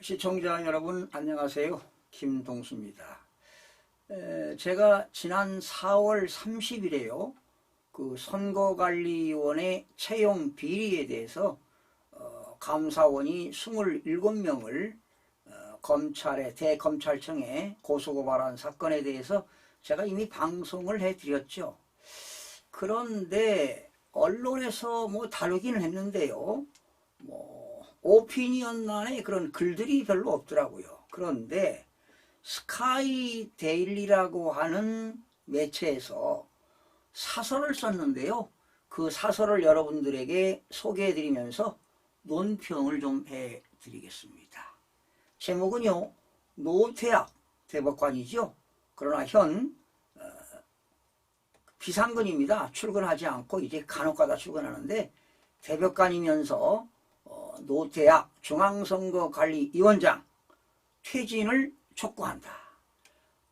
시청자 여러분 안녕하세요. 김동수입니다. 제가 지난 4월 30일에요. 그 선거관리위원회 채용 비리에 대해서 감사원이 27명을 검찰에 대검찰청에 고소고발한 사건에 대해서 제가 이미 방송을 해드렸죠. 그런데 언론에서 다루기는 했는데요. 오피니언란에 그런 글들이 별로 없더라고요. 그런데 스카이 데일리라고 하는 매체에서 사설을 썼는데요. 그 사설을 여러분들에게 소개해드리면서 논평을 좀 해드리겠습니다. 제목은요, 노태악 대법관이죠. 그러나 현 비상근입니다. 출근하지 않고 이제 간혹가다 출근하는데 대법관이면서 노태악 중앙선거관리위원장 퇴진을 촉구한다.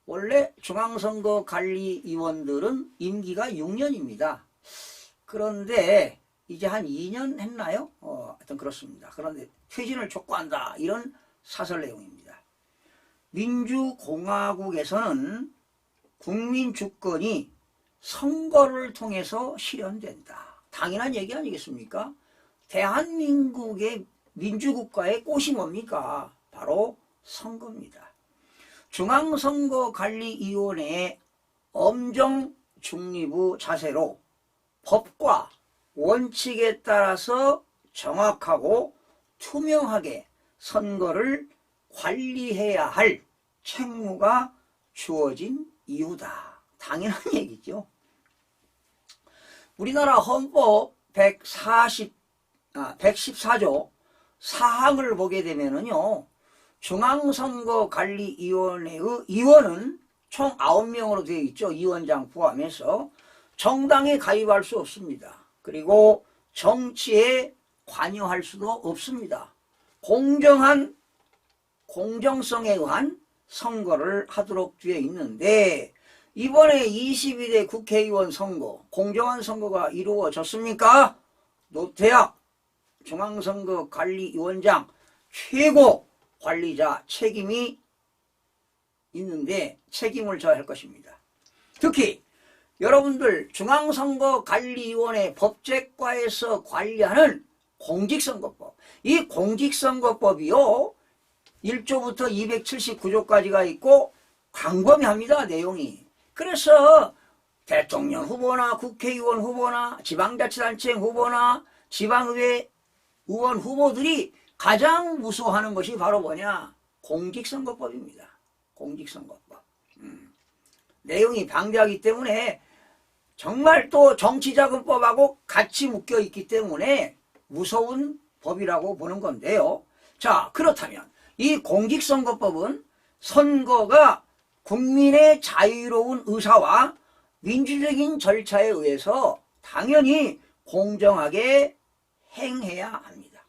원래 중앙선거관리위원들은 임기가 6년입니다. 그런데 이제 한 2년 했나요? 하여튼 그렇습니다. 그런데 퇴진을 촉구한다. 이런 사설 내용입니다. 민주공화국에서는 국민 주권이 선거를 통해서 실현된다. 당연한 얘기 아니겠습니까? 대한민국의 민주국가의 꽃이 뭡니까? 바로 선거입니다. 중앙선거관리위원회의 엄정 중립의 자세로 법과 원칙에 따라서 정확하고 투명하게 선거를 관리해야 할 책무가 주어진 이유다. 당연한 얘기죠. 우리나라 헌법 114조 사항을 보게 되면은요, 중앙선거관리위원회의 위원은 총 9명으로 되어 있죠. 위원장 포함해서 정당에 가입할 수 없습니다. 그리고 정치에 관여할 수도 없습니다. 공정성에 의한 선거를 하도록 되어 있는데 이번에 22대 국회의원 선거, 공정한 선거가 이루어졌습니까? 노태악 중앙선거관리위원장 최고 관리자 책임이 있는데 책임을 져야 할 것입니다. 특히 여러분들 중앙선거관리위원회 법제과에서 관리하는 공직선거법, 이 공직선거법이요 1조부터 279조까지가 있고 광범위합니다. 내용이. 그래서 대통령 후보나 국회의원 후보나 지방자치단체 후보나 지방의회 의원 후보들이 가장 무서워하는 것이 바로 뭐냐? 공직선거법입니다. 공직선거법. 내용이 방대하기 때문에 정말 또 정치자금법하고 같이 묶여 있기 때문에 무서운 법이라고 보는 건데요. 자, 그렇다면 이 공직선거법은 선거가 국민의 자유로운 의사와 민주적인 절차에 의해서 당연히 공정하게 행해야 합니다.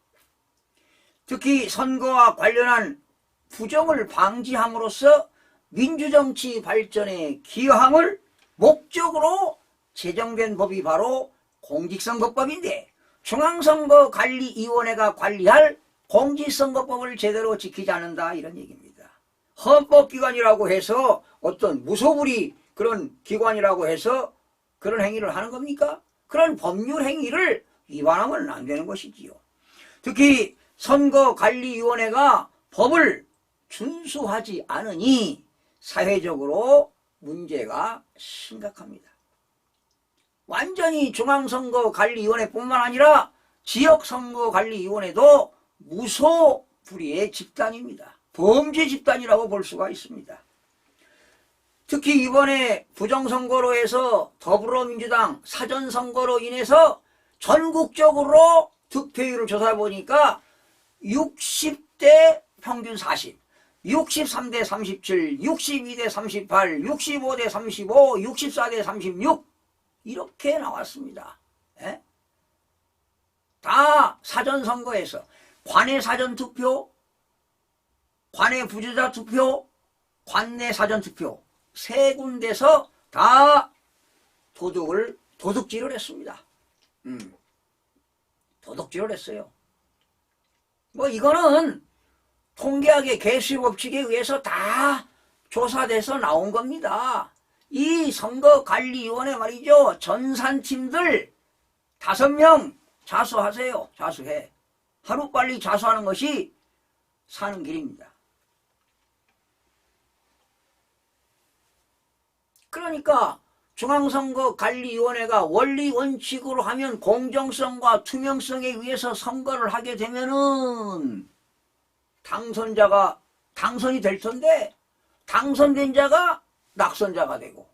특히 선거와 관련한 부정을 방지함으로써 민주정치 발전에 기여함을 목적으로 제정된 법이 바로 공직선거법인데 중앙선거관리위원회가 관리할 공직선거법을 제대로 지키지 않는다 이런 얘기입니다. 헌법기관이라고 해서 어떤 무소불위 그런 기관이라고 해서 그런 행위를 하는 겁니까? 그런 법률 행위를 위반하면 안 되는 것이지요. 특히 선거관리위원회가 법을 준수하지 않으니 사회적으로 문제가 심각합니다. 완전히 중앙선거관리위원회뿐만 아니라 지역선거관리위원회도 무소불위의 집단입니다. 범죄 집단이라고 볼 수가 있습니다. 특히 이번에 부정선거로 해서 더불어민주당 사전선거로 인해서 전국적으로 득표율을 조사해보니까 60대 평균 40, 63대 37, 62대 38, 65대 35, 64대 36 이렇게 나왔습니다. 예? 다 사전선거에서 관내 사전투표, 관내 부재자 투표, 관내 사전투표 세 군데서 다 도둑질을 했습니다. 도둑질을 했어요. 이거는 통계학의 개수법칙에 의해서 다 조사돼서 나온 겁니다. 이 선거관리위원회 말이죠. 전산팀들 5명 자수하세요. 자수해. 하루빨리 자수하는 것이 사는 길입니다. 그러니까 중앙선거관리위원회가 원리 원칙으로 하면 공정성과 투명성에 의해서 선거를 하게 되면은 당선자가 당선이 될 텐데 당선된 자가 낙선자가 되고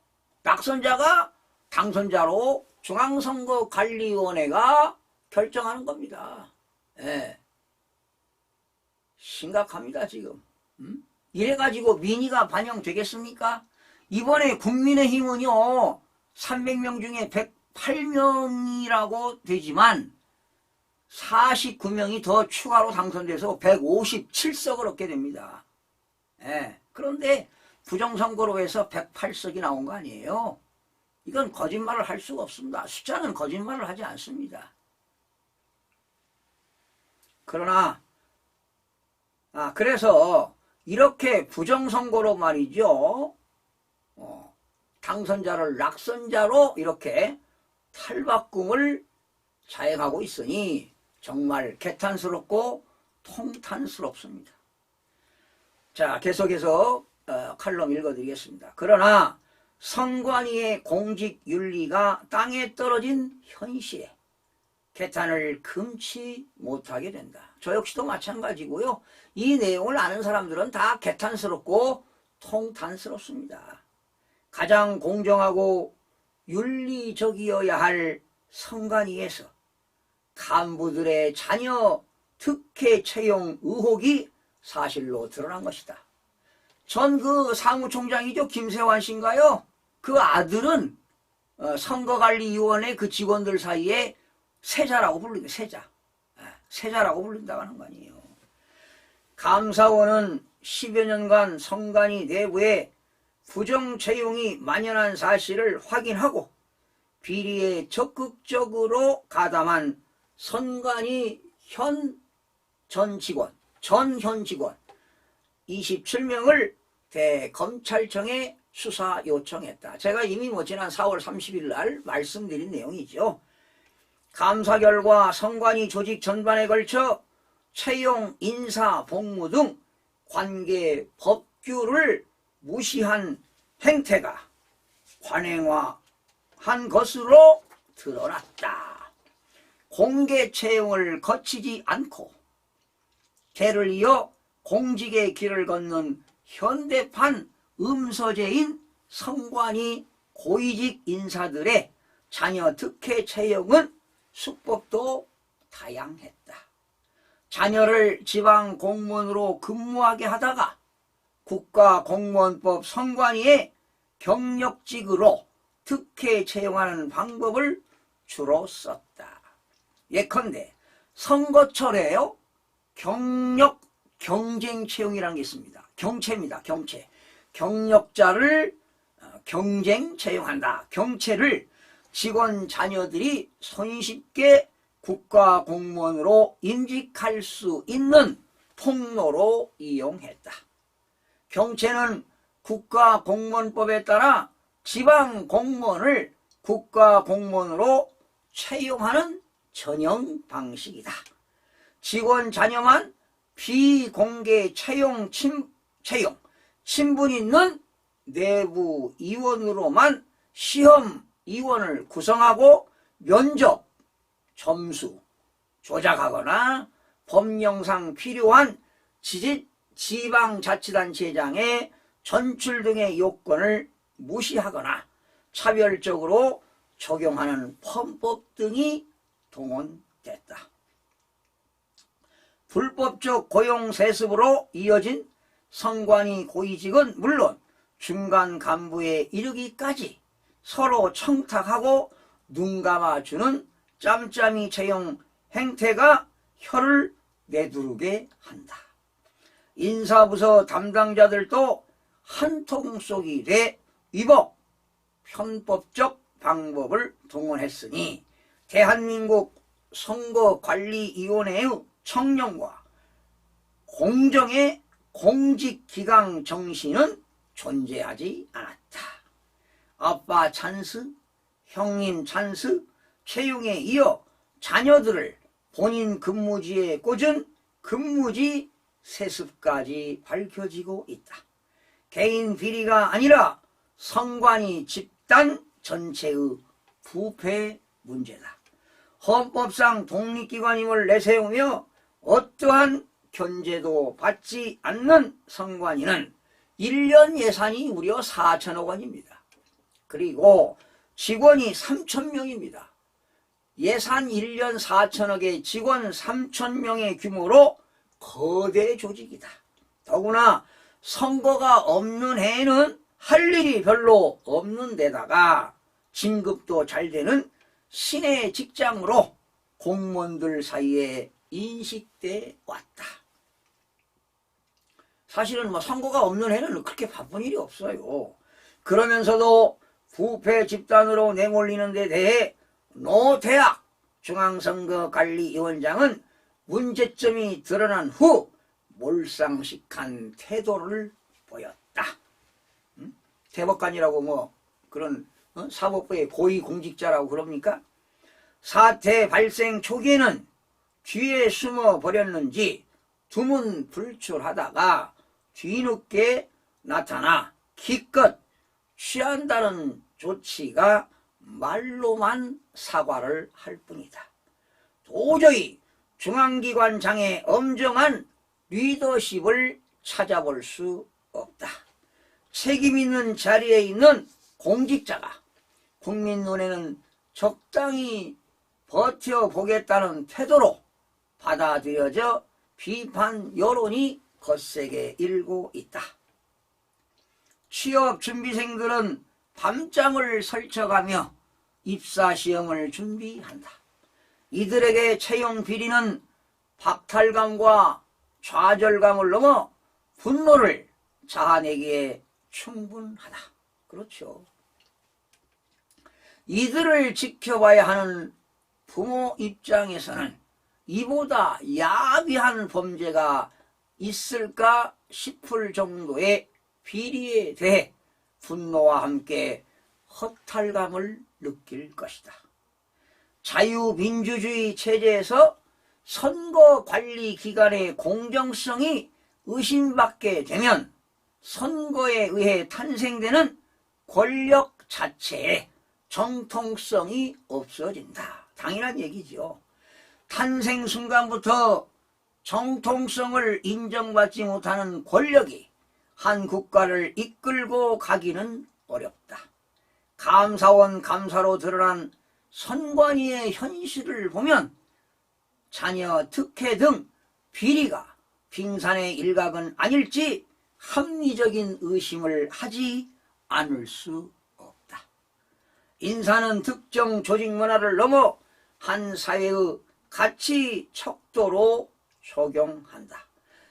낙선자가 당선자로 중앙선거관리위원회가 결정하는 겁니다. 예. 심각합니다 지금. 이래가지고 민의가 반영되겠습니까? 이번에 국민의힘은요 300명 중에 108명이라고 되지만 49명이 더 추가로 당선돼서 157석을 얻게 됩니다. 예. 그런데 부정선거로 해서 108석이 나온 거 아니에요. 이건 거짓말을 할 수가 없습니다. 숫자는 거짓말을 하지 않습니다. 그러나 그래서 이렇게 부정선거로 말이죠. 당선자를 낙선자로 이렇게 탈바꿈을 자행하고 있으니 정말 개탄스럽고 통탄스럽습니다. 자, 계속해서 칼럼 읽어드리겠습니다. 그러나 선관위의 공직윤리가 땅에 떨어진 현실에 개탄을 금치 못하게 된다. 저 역시도 마찬가지고요. 이 내용을 아는 사람들은 다 개탄스럽고 통탄스럽습니다. 가장 공정하고 윤리적이어야 할 선관위에서 간부들의 자녀 특혜 채용 의혹이 사실로 드러난 것이다. 전 그 사무총장이죠. 김세환 씨인가요? 그 아들은 선거관리위원회 그 직원들 사이에 세자라고 부르는 세자. 세자라고 부른다고 하는 거 아니에요. 감사원은 10여 년간 선관위 내부에 부정 채용이 만연한 사실을 확인하고 비리에 적극적으로 가담한 선관위 전 직원 27명을 대검찰청에 수사 요청했다. 제가 이미 지난 4월 30일 날 말씀드린 내용이죠. 감사 결과 선관위 조직 전반에 걸쳐 채용, 인사, 복무 등 관계 법규를 무시한 행태가 관행화한 것으로 드러났다. 공개 채용을 거치지 않고 개를 이어 공직의 길을 걷는 현대판 음서제인 선관위 고위직 인사들의 자녀 특혜 채용은 수법도 다양했다. 자녀를 지방 공무원으로 근무하게 하다가 국가공무원법 선관위의 경력직으로 특혜 채용하는 방법을 주로 썼다. 예컨대 선거철에요. 경쟁 채용이라는 게 있습니다. 경채입니다. 경채. 경력자를 경쟁 채용한다. 경채를 직원 자녀들이 손쉽게 국가공무원으로 임직할 수 있는 통로로 이용했다. 경채는 국가공무원법에 따라 지방공무원을 국가공무원으로 채용하는 전형 방식이다. 직원 자녀만 비공개 채용, 친분 있는 내부 위원으로만 시험 위원을 구성하고 면접, 점수 조작하거나 법령상 필요한 지방자치단체장의 전출 등의 요건을 무시하거나 차별적으로 적용하는 편법 등이 동원됐다. 불법적 고용 세습으로 이어진 선관위 고위직은 물론 중간 간부에 이르기까지 서로 청탁하고 눈 감아주는 짬짬이 채용 행태가 혀를 내두르게 한다. 인사부서 담당자들도 한통속이 돼 위법, 편법적 방법을 동원했으니 대한민국 선거관리위원회의 청렴과 공정의 공직기강 정신은 존재하지 않았다. 아빠 찬스, 형님 찬스, 채용에 이어 자녀들을 본인 근무지에 꽂은 근무지 세습까지 밝혀지고 있다. 개인 비리가 아니라 성관이 집단 전체의 부패 문제다. 헌법상 독립기관임을 내세우며 어떠한 견제도 받지 않는 성관위는 1년 예산이 무려 4천억 원입니다. 그리고 직원이 3,000명입니다. 예산 1년 4천억에 직원 3,000명의 규모로 거대 조직이다. 더구나 선거가 없는 해에는 할 일이 별로 없는 데다가 진급도 잘 되는 시내 직장으로 공무원들 사이에 인식돼 왔다. 사실은 뭐 선거가 없는 해는 그렇게 바쁜 일이 없어요. 그러면서도 부패 집단으로 내몰리는 데 대해 노태악 중앙선거관리위원장은 문제점이 드러난 후 몰상식한 태도를 보였다. 대법관이라고 뭐 그런 사법부의 고위공직자라고 그럽니까? 사태 발생 초기에는 뒤에 숨어 버렸는지 두문불출하다가 뒤늦게 나타나 기껏 취한다는 조치가 말로만 사과를 할 뿐이다. 도저히 중앙기관장의 엄정한 리더십을 찾아볼 수 없다. 책임 있는 자리에 있는 공직자가 국민 눈에는 적당히 버텨보겠다는 태도로 받아들여져 비판 여론이 거세게 일고 있다. 취업준비생들은 밤잠을 설쳐가며 입사시험을 준비한다. 이들에게 채용 비리는 박탈감과 좌절감을 넘어 분노를 자아내기에 충분하다. 그렇죠. 이들을 지켜봐야 하는 부모 입장에서는 이보다 야비한 범죄가 있을까 싶을 정도의 비리에 대해 분노와 함께 허탈감을 느낄 것이다. 자유민주주의 체제에서 선거관리기관의 공정성이 의심받게 되면 선거에 의해 탄생되는 권력 자체의 정통성이 없어진다. 당연한 얘기죠. 탄생 순간부터 정통성을 인정받지 못하는 권력이 한 국가를 이끌고 가기는 어렵다. 감사원 감사로 드러난 선관위의 현실을 보면 자녀 특혜 등 비리가 빙산의 일각은 아닐지 합리적인 의심을 하지 않을 수 없다. 인사는 특정 조직 문화를 넘어 한 사회의 가치 척도로 적용한다.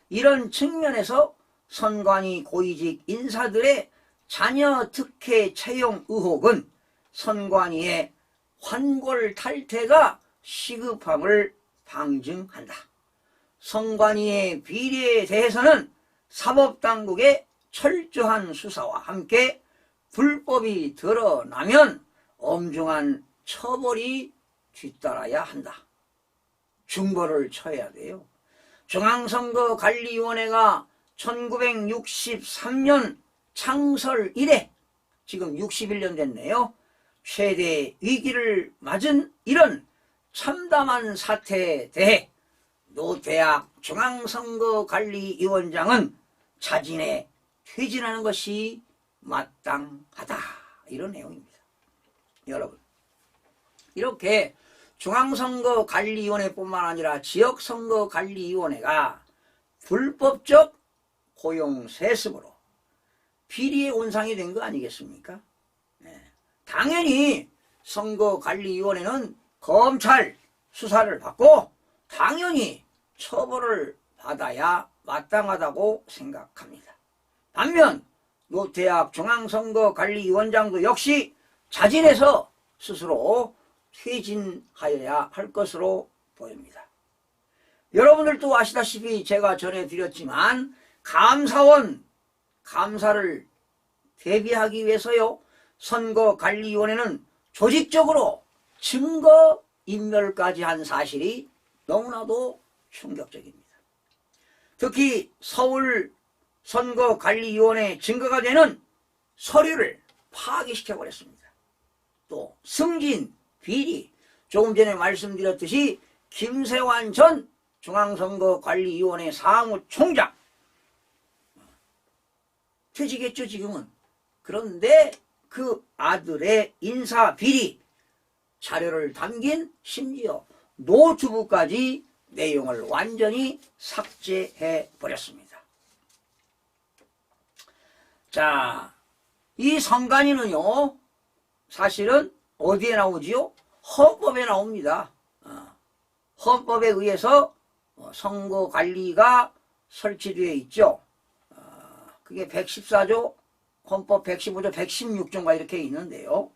이런 측면에서 선관위 고위직 인사들의 자녀 특혜 채용 의혹은 선관위의 환골탈태가 시급함을 방증한다. 선관위의 비리에 대해서는 사법당국의 철저한 수사와 함께 불법이 드러나면 엄중한 처벌이 뒤따라야 한다. 중벌을 쳐야 돼요. 중앙선거관리위원회가 1963년 창설 이래 지금 61년 됐네요. 최대 위기를 맞은 이런 참담한 사태에 대해 노태악 중앙선거관리위원장은 자진해 퇴진하는 것이 마땅하다. 이런 내용입니다. 여러분, 이렇게 중앙선거관리위원회뿐만 아니라 지역선거관리위원회가 불법적 고용세습으로 비리의 온상이 된 거 아니겠습니까? 네. 당연히 선거관리위원회는 검찰 수사를 받고 당연히 처벌을 받아야 마땅하다고 생각합니다. 반면 노태악 중앙선거관리위원장도 역시 자진해서 스스로 퇴진하여야 할 것으로 보입니다. 여러분들도 아시다시피 제가 전해드렸지만 감사원 감사를 대비하기 위해서요 선거관리위원회는 조직적으로 증거인멸까지 한 사실이 너무나도 충격적입니다. 특히 서울 선거관리위원회 증거가 되는 서류를 파기시켜버렸습니다. 또 승진, 비리, 조금 전에 말씀드렸듯이 김세환 전 중앙선거관리위원회 사무총장 퇴직했죠 지금은. 그런데 그 아들의 인사비리 자료를 담긴 심지어 노트북까지 내용을 완전히 삭제해 버렸습니다. 자, 이 선관위는요 사실은 어디에 나오지요? 헌법에 나옵니다. 헌법에 의해서 선거관리가 설치되어 있죠. 그게 114조, 헌법 115조, 116조가 이렇게 있는데요.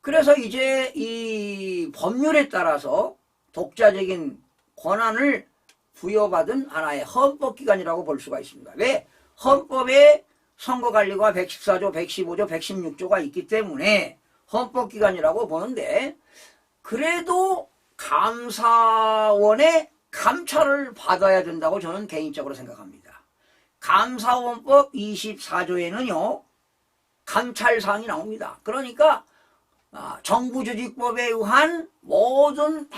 그래서 이제 이 법률에 따라서 독자적인 권한을 부여받은 하나의 헌법기관이라고 볼 수가 있습니다. 왜? 헌법에 선거관리가 114조, 115조, 116조가 있기 때문에 헌법기관이라고 보는데 그래도 감사원의 감찰을 받아야 된다고 저는 개인적으로 생각합니다. 감사원법 24조에는요 감찰사항이 나옵니다. 그러니까 정부조직법에 의한 모든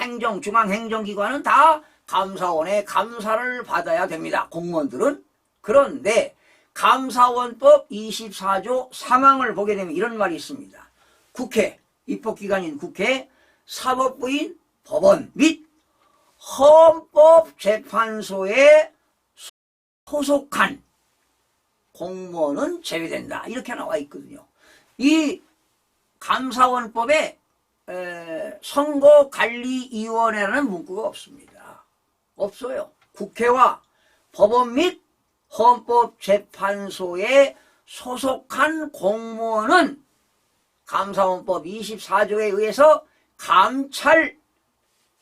중앙행정기관은 다 감사원의 감사를 받아야 됩니다. 공무원들은. 그런데 감사원법 24조 3항을 보게 되면 이런 말이 있습니다. 국회, 입법기관인 국회, 사법부인 법원 및 헌법재판소에 소속한 공무원은 제외된다. 이렇게 나와 있거든요. 이 감사원법에 선거관리위원회라는 문구가 없습니다. 없어요. 국회와 법원 및 헌법재판소에 소속한 공무원은 감사원법 24조에 의해서 감찰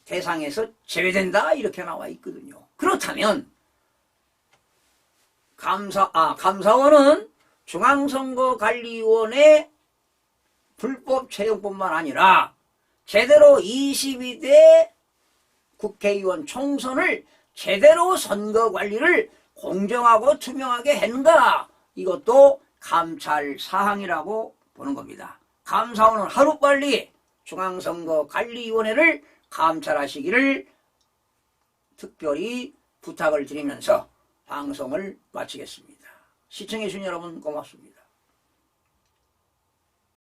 대상에서 제외된다 이렇게 나와 있거든요. 그렇다면 감사원은 중앙선거관리위원회 불법 채용뿐만 아니라 제대로 22대 국회의원 총선을 제대로 선거관리를 공정하고 투명하게 했는가, 이것도 감찰 사항이라고 보는 겁니다. 감사원은 하루빨리 중앙선거관리위원회를 감찰하시기를 특별히 부탁을 드리면서 방송을 마치겠습니다. 시청해주신 여러분 고맙습니다.